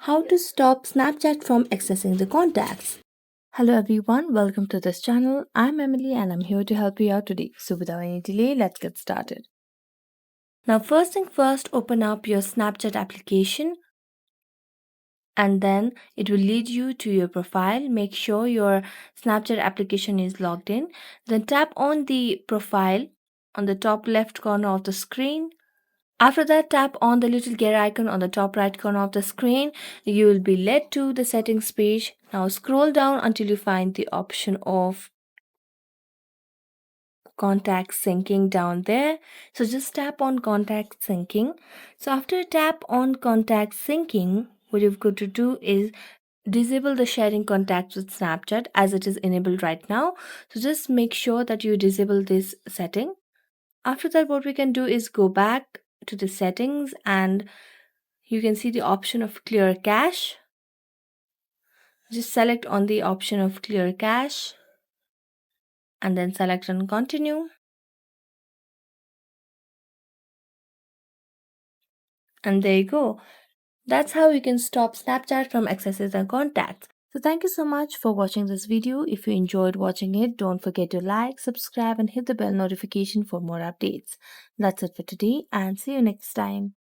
How to stop Snapchat from accessing the contacts. Hello everyone, welcome to this channel. I'm Emily and I'm here to help you out today. So without any delay, let's get started. Now first thing first, open up your Snapchat application and then it will lead you to your profile. Make sure your Snapchat application is logged in. Then tap on the profile on the top left corner of the screen. After that, tap on the little gear icon on the top right corner of the screen. You will be led to the settings page. Now scroll down until you find the option of contact syncing down there. So just tap on contact syncing. So after you tap on contact syncing, what you've got to do is disable the sharing contacts with Snapchat as it is enabled right now. So just make sure that you disable this setting. After that, what we can do is go back to the settings and you can see the option of clear cache. Just select on the option of clear cache and then select on continue. And there you go. That's how you can stop Snapchat from accessing the contacts. So thank you so much for watching this video. If you enjoyed watching it, don't forget to like, subscribe and hit the bell notification for more updates. That's it for today and see you next time.